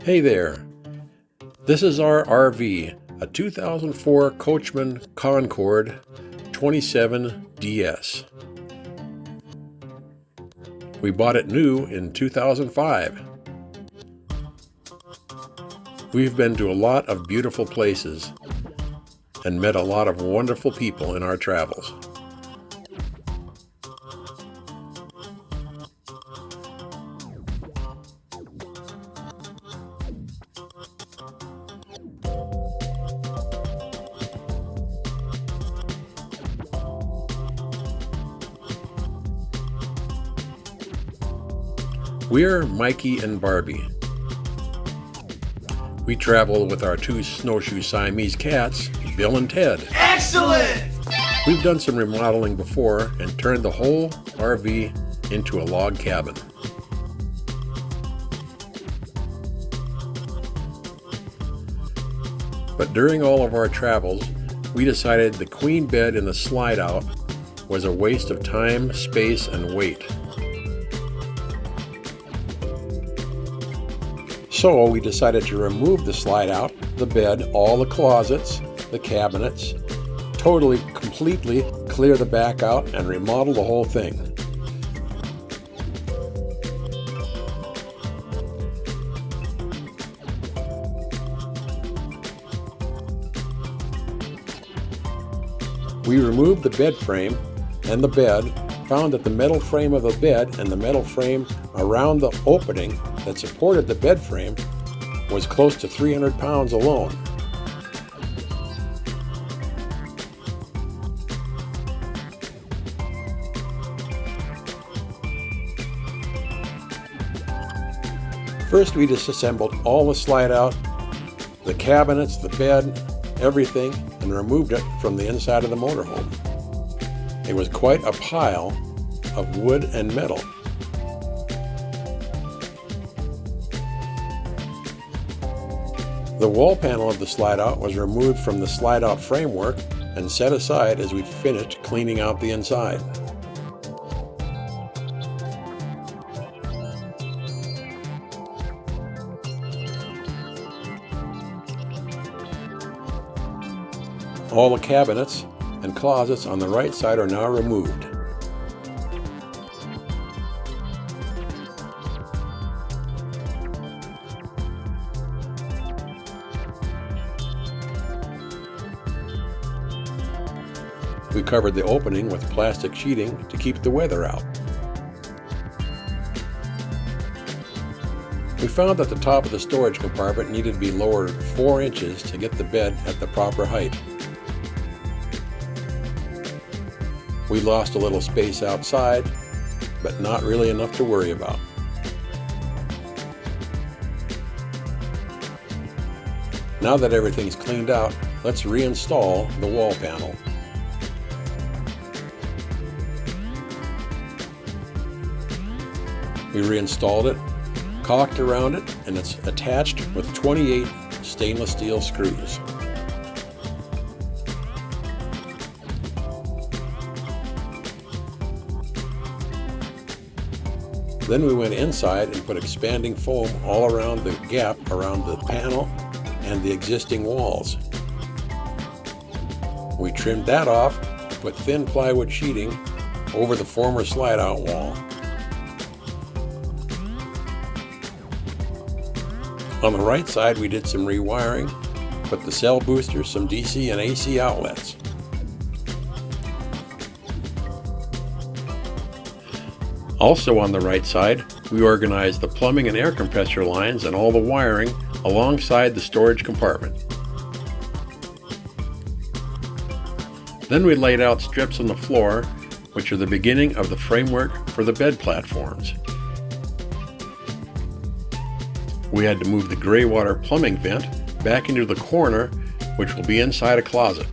Hey there, this is our RV, a 2004 Coachman Concorde 27 DS. We bought it new in 2005. We've been to a lot of beautiful places and met a lot of wonderful people in our travels. We're Mikey and Barbie. We travel with our two snowshoe Siamese cats, Bill and Ted. Excellent! We've done some remodeling before and turned the whole RV into a log cabin. But during all of our travels, we decided the queen bed in the slide out was a waste of time, space, and weight. So we decided to remove the slide out, the bed, all the closets, the cabinets, totally, completely clear the back out and remodel the whole thing. We removed the bed frame and the bed, found that the metal frame of the bed and the metal frame around the opening that supported the bed frame was close to 300 pounds alone. First, we disassembled all the slide out, the cabinets, the bed, everything, and removed it from the inside of the motorhome. It was quite a pile of wood and metal. The wall panel of the slide out was removed from the slide out framework and set aside as we finished cleaning out the inside. All the cabinets and closets on the right side are now removed. We covered the opening with plastic sheeting to keep the weather out. We found that the top of the storage compartment needed to be lowered 4 inches to get the bed at the proper height. We lost a little space outside, but not really enough to worry about. Now that everything's cleaned out, let's reinstall the wall panel. We reinstalled it, caulked around it, and it's attached with 28 stainless steel screws. Then we went inside and put expanding foam all around the gap around the panel and the existing walls. We trimmed that off and put thin plywood sheeting over the former slide-out wall. On the right side, we did some rewiring, put the cell boosters, some DC and AC outlets. Also on the right side, we organized the plumbing and air compressor lines and all the wiring alongside the storage compartment. Then we laid out strips on the floor, which are the beginning of the framework for the bed platforms. We had to move the gray water plumbing vent back into the corner, which will be inside a closet.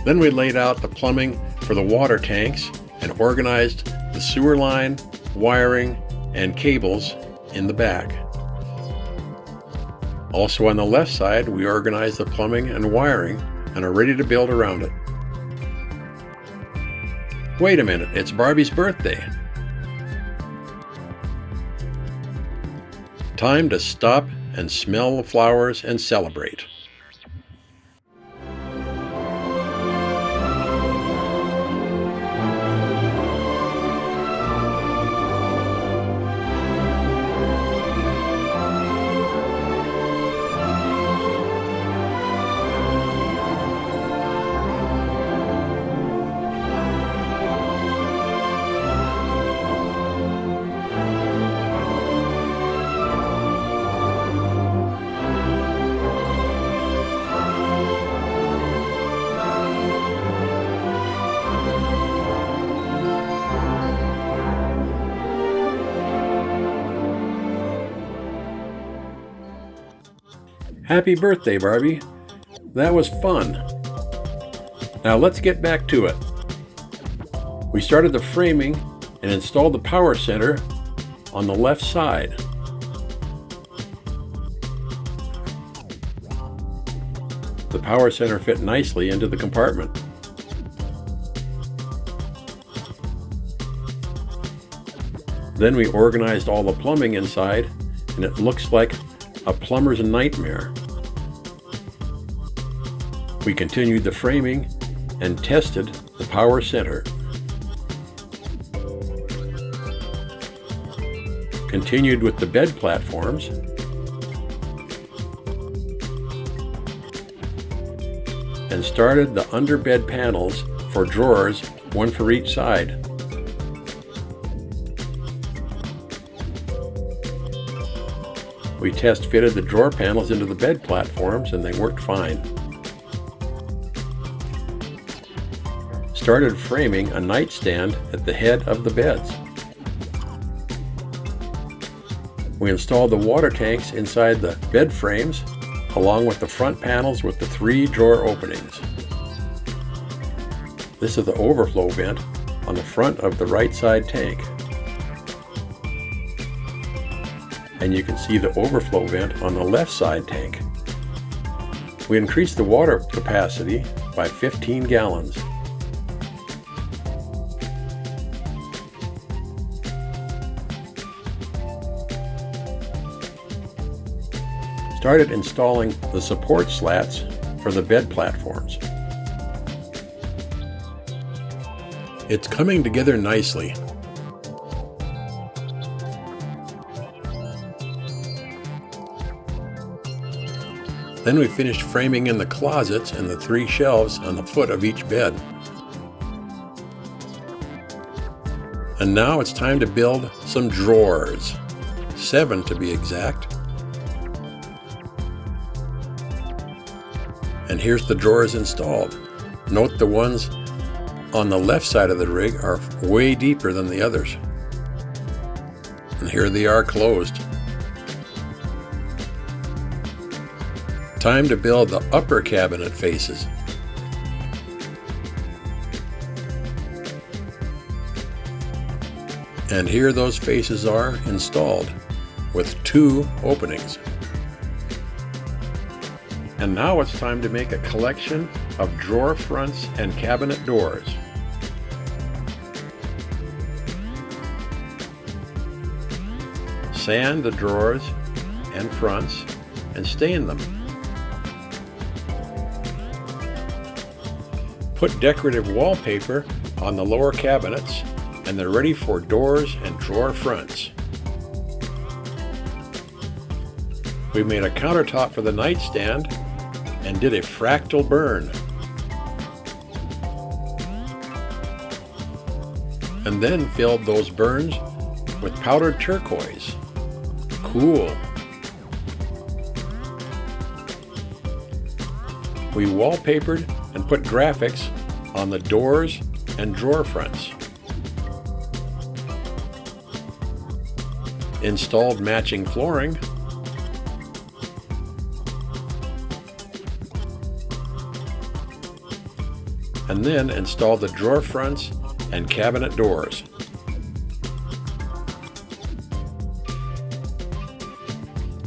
Then we laid out the plumbing for the water tanks and organized the sewer line, wiring, and cables in the back. Also on the left side, we organized the plumbing and wiring and are ready to build around it. Wait a minute, it's Barbie's birthday. Time to stop and smell the flowers and celebrate. Happy birthday, Barbie. That was fun. Now let's get back to it. We started the framing and installed the power center on the left side. The power center fit nicely into the compartment. Then we organized all the plumbing inside, and it looks like a plumber's nightmare. We continued the framing and tested the power center. Continued with the bed platforms. And started the underbed panels for drawers, one for each side. We test fitted the drawer panels into the bed platforms and they worked fine. Started framing a nightstand at the head of the beds. We installed the water tanks inside the bed frames, along with the front panels with the 3 drawer openings. This is the overflow vent on the front of the right side tank. And you can see the overflow vent on the left side tank. We increased the water capacity by 15 gallons. Started installing the support slats for the bed platforms. It's coming together nicely. Then we finished framing in the closets and the 3 shelves on the foot of each bed. And now it's time to build some drawers, 7 to be exact. And here's the drawers installed. Note the ones on the left side of the rig are way deeper than the others. And here they are closed. Time to build the upper cabinet faces. And here those faces are installed with 2 openings. And now it's time to make a collection of drawer fronts and cabinet doors. Sand the drawers and fronts and stain them. Put decorative wallpaper on the lower cabinets and they're ready for doors and drawer fronts. We made a countertop for the nightstand and did a fractal burn. And then filled those burns with powdered turquoise. Cool. We wallpapered and put graphics on the doors and drawer fronts. Installed matching flooring. And then install the drawer fronts and cabinet doors.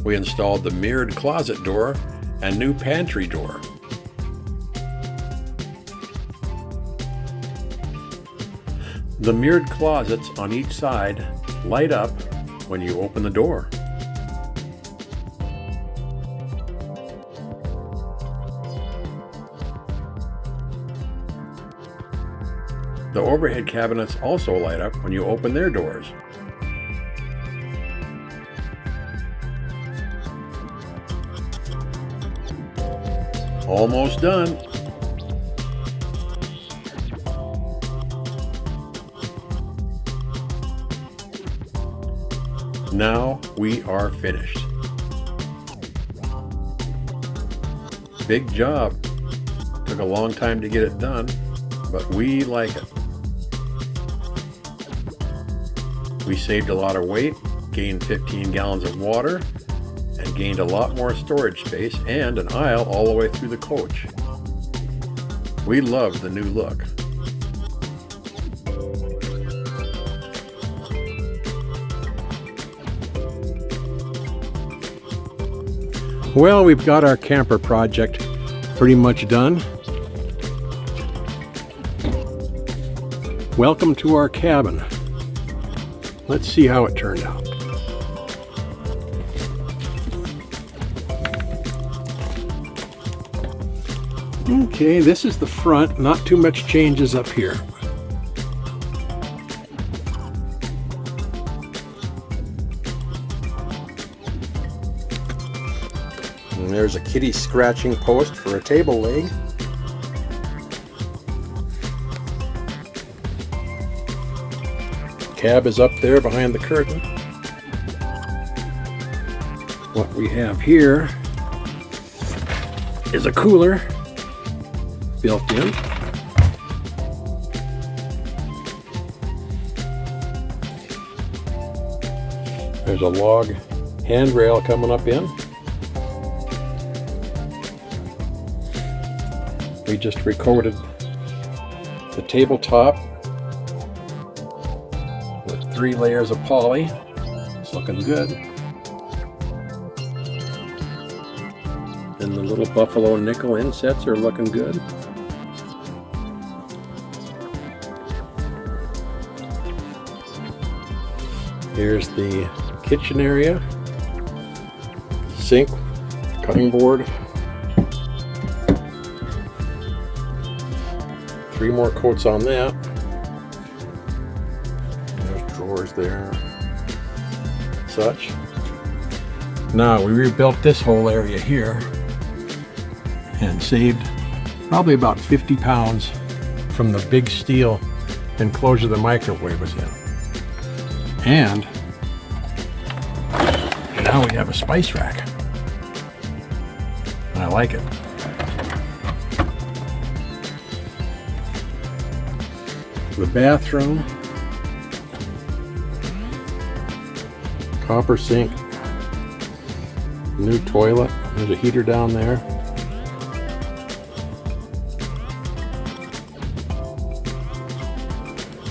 we installed the mirrored closet door and new pantry door. The mirrored closets on each side light up when you open the door. The overhead cabinets also light up when you open their doors. Almost done. Now we are finished. Big job. Took a long time to get it done, but we like it. We saved a lot of weight, gained 15 gallons of water, and gained a lot more storage space and an aisle all the way through the coach. We love the new look. Well, we've got our camper project pretty much done. Welcome to our cabin. Let's see how it turned out. Okay, this is the front. Not too much changes up here. And there's a kitty scratching post for a table leg. Cab is up there behind the curtain. What we have here is a cooler built in. There's a log handrail coming up in. We just recoated the tabletop with 3 layers of poly. It's looking good. And the little buffalo nickel insets are looking good. Here's the kitchen area, sink, cutting board. 3 more coats on that. There's drawers there, such. Now we rebuilt this whole area here and saved probably about 50 pounds from the big steel enclosure the microwave was in. And now we have a spice rack. And I like it. The bathroom, copper sink, new toilet. There's a heater down there.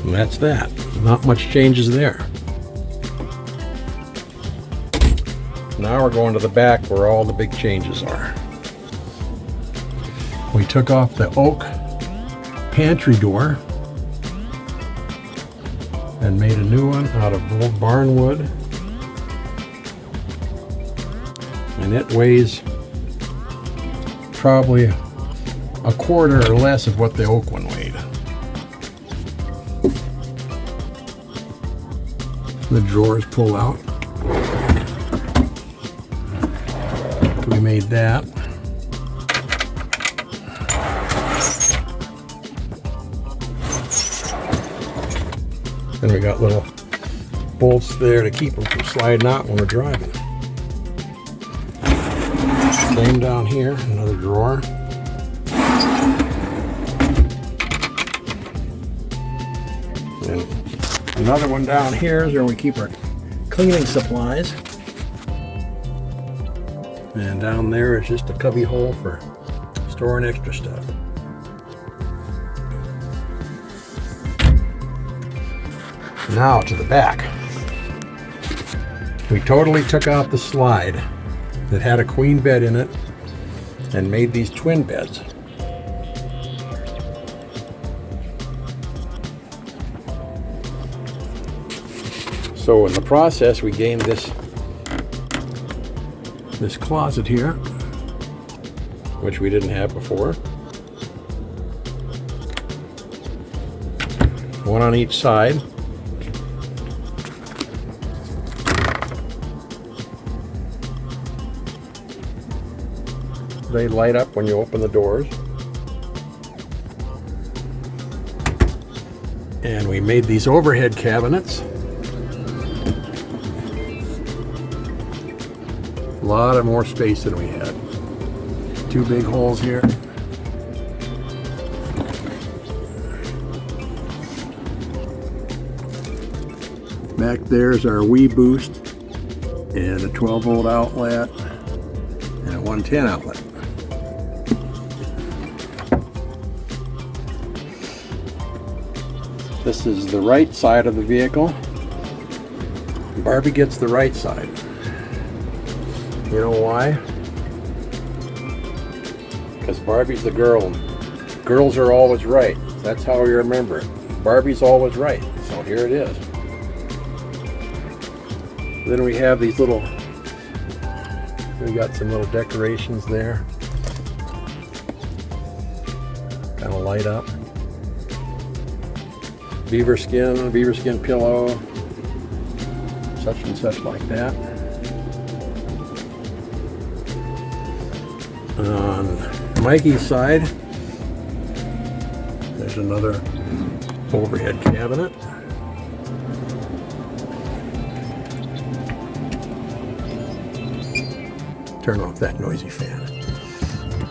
And that's that. Not much changes there. Now we're going to the back where all the big changes are. We took off the oak pantry door and made a new one out of old barn wood. And it weighs probably a quarter or less of what the oak one weighed. The drawers pull out. We made that. Then we got little bolts there to keep them from sliding out when we're driving. Same down here, another drawer. And another one down here is where we keep our cleaning supplies. And down there is just a cubby hole for storing extra stuff. Now to the back. We totally took out the slide that had a queen bed in it and made these twin beds. So in the process, we gained this closet here, which we didn't have before. One on each side. They light up when you open the doors. And we made these overhead cabinets. A lot of more space than we had. Two big holes here. Back there's our Wii Boost and a 12-volt outlet and a 110 outlet. This is the right side of the vehicle. Barbie gets the right side. You know why? Because Barbie's the girl. Girls are always right. That's how we remember it. Barbie's always right. So here it is. Then we have these we got some little decorations there. Kind of light up. Beaver skin pillow, such and such like that. On Mikey's side, there's another overhead cabinet. Turn off that noisy fan.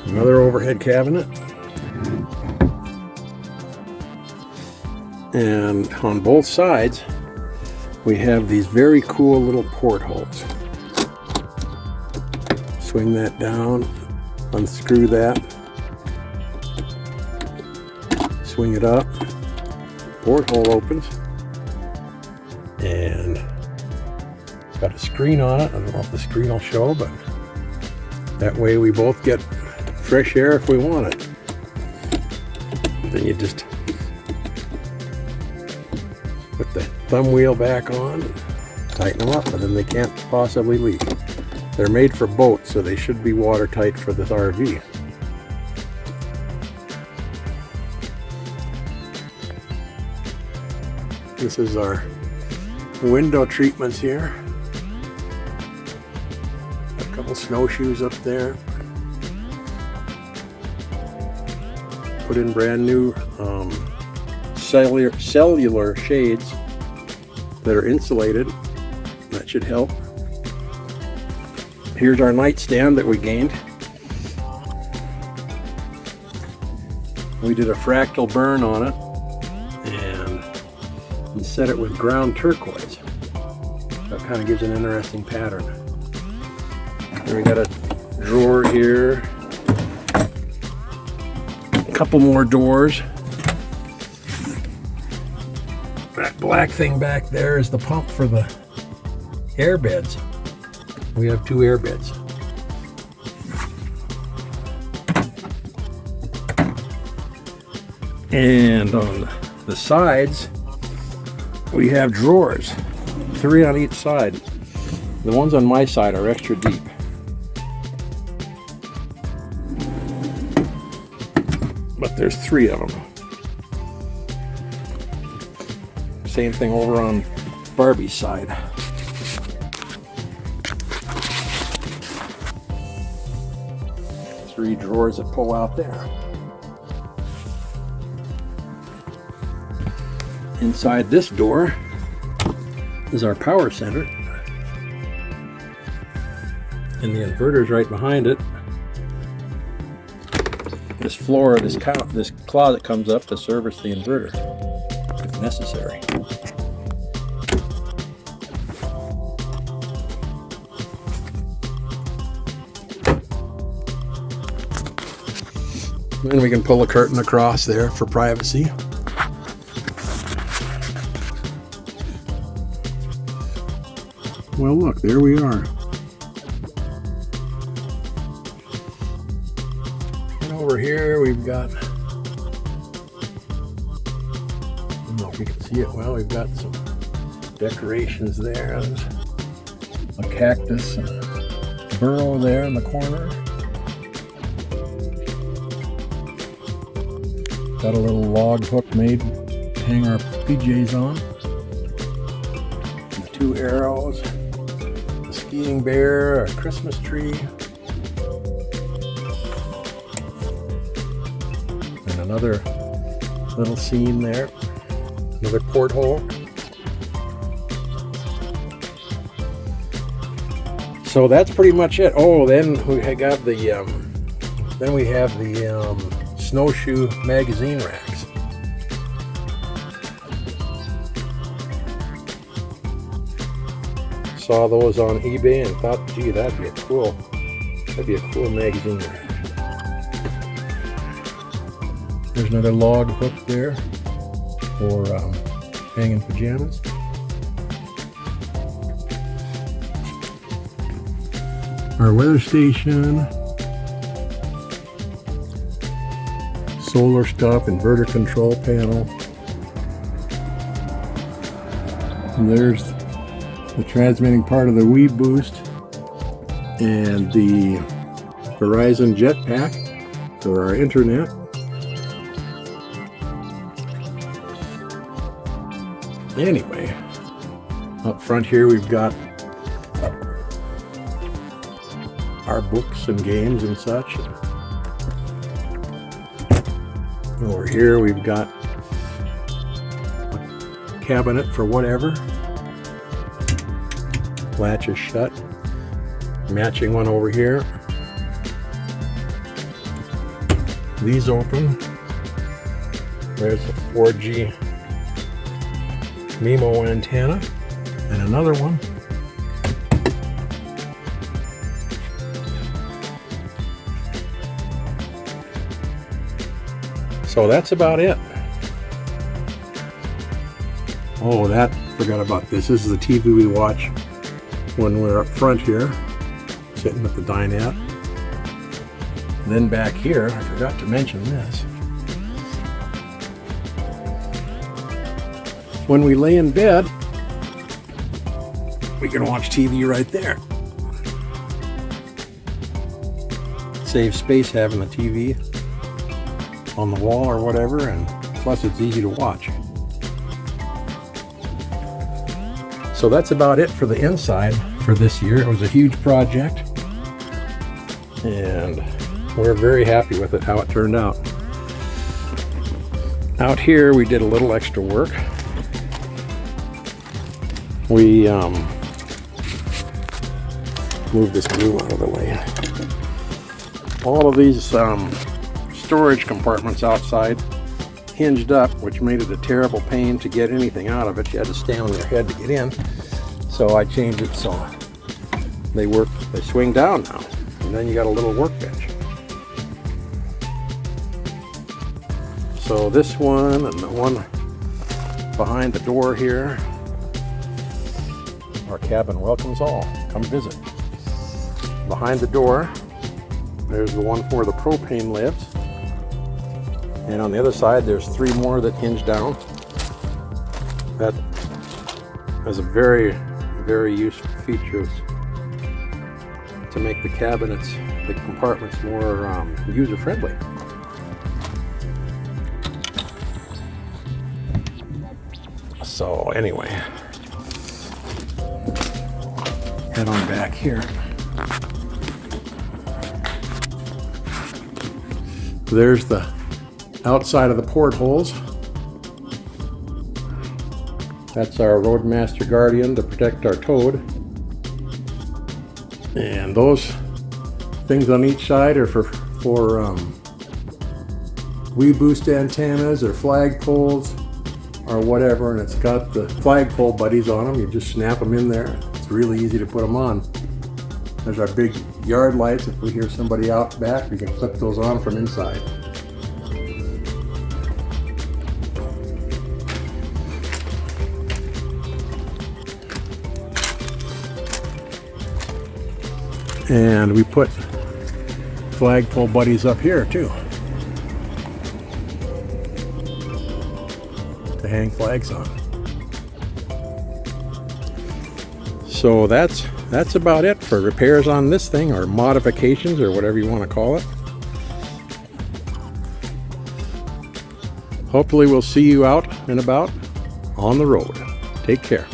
Another overhead cabinet. And on both sides, we have these very cool little portholes. Swing that down, unscrew that, swing it up, porthole opens, and it's got a screen on it. I don't know if the screen will show, but that way we both get fresh air if we want it. Then you just put the thumb wheel back on, tighten them up, and then they can't possibly leak. They're made for boats, so they should be watertight for this RV. This is our window treatments here. A couple snowshoes up there. Put in brand new cellular shades that are insulated. That should help. Here's our nightstand that we gained. We did a fractal burn on it and set it with ground turquoise. That kind of gives an interesting pattern. And we got a drawer here. A couple more doors. That black thing back there is the pump for the air beds. We have two air beds. And on the sides, we have drawers, 3 on each side. The ones on my side are extra deep. But there's 3 of them. Same thing over on Barbie's side. Three drawers that pull out there. Inside this door is our power center. And the inverter's right behind it. This floor, this closet comes up to service the inverter if necessary. And we can pull a curtain across there for privacy. Well, look, there we are. over here we've got, I don't know if you can see it well, we've got some decorations there. There's a cactus and a burrow there in the corner. Got a little log hook made to hang our PJs on. The 2 arrows, a skiing bear, a Christmas tree, and another little scene there, another porthole. So that's pretty much it. Oh, then we got the snowshoe magazine racks. Saw those on eBay and thought, gee, that'd be a cool magazine rack. There's another log hook there for hanging pajamas. Our weather station, solar stuff, inverter control panel. And there's the transmitting part of the Wii Boost and the Verizon Jetpack for our internet. Anyway, up front here we've got our books and games and such. Over here we've got a cabinet for whatever. Latch is shut. Matching one over here. These open. There's a 4G MIMO antenna and another one. So that's about it. Oh, forgot about this. This is the TV we watch when we're up front here, sitting at the dinette. Then back here, I forgot to mention this. When we lay in bed, we can watch TV right there. Saves space having the TV on the wall or whatever, and plus it's easy to watch. So that's about it for the inside for this year. It was a huge project and we're very happy with it, how it turned out. Out here we did a little extra work. We move this blue out of the way. All of these storage compartments outside hinged up, which made it a terrible pain to get anything out of it. You had to stand on your head to get in. So I changed it so they swing down now. And then you got a little workbench. So this one and the one behind the door here, our cabin welcomes all. Come visit. Behind the door, there's the one where the propane lives. And on the other side, there's 3 more that hinge down. That is a very, very useful feature to make the cabinets, the compartments more user-friendly. So anyway, head on back here. There's the outside of the portholes. That's our Roadmaster Guardian to protect our toad. And those things on each side are for Wii Boost antennas or flagpoles or whatever, and it's got the flagpole buddies on them. You just snap them in there. It's really easy to put them on. There's our big yard lights. If we hear somebody out back, we can flip those on from inside. And we put flagpole buddies up here too, to hang flags on. So that's about it for repairs on this thing, or modifications, or whatever you want to call it. Hopefully we'll see you out and about on the road. Take care.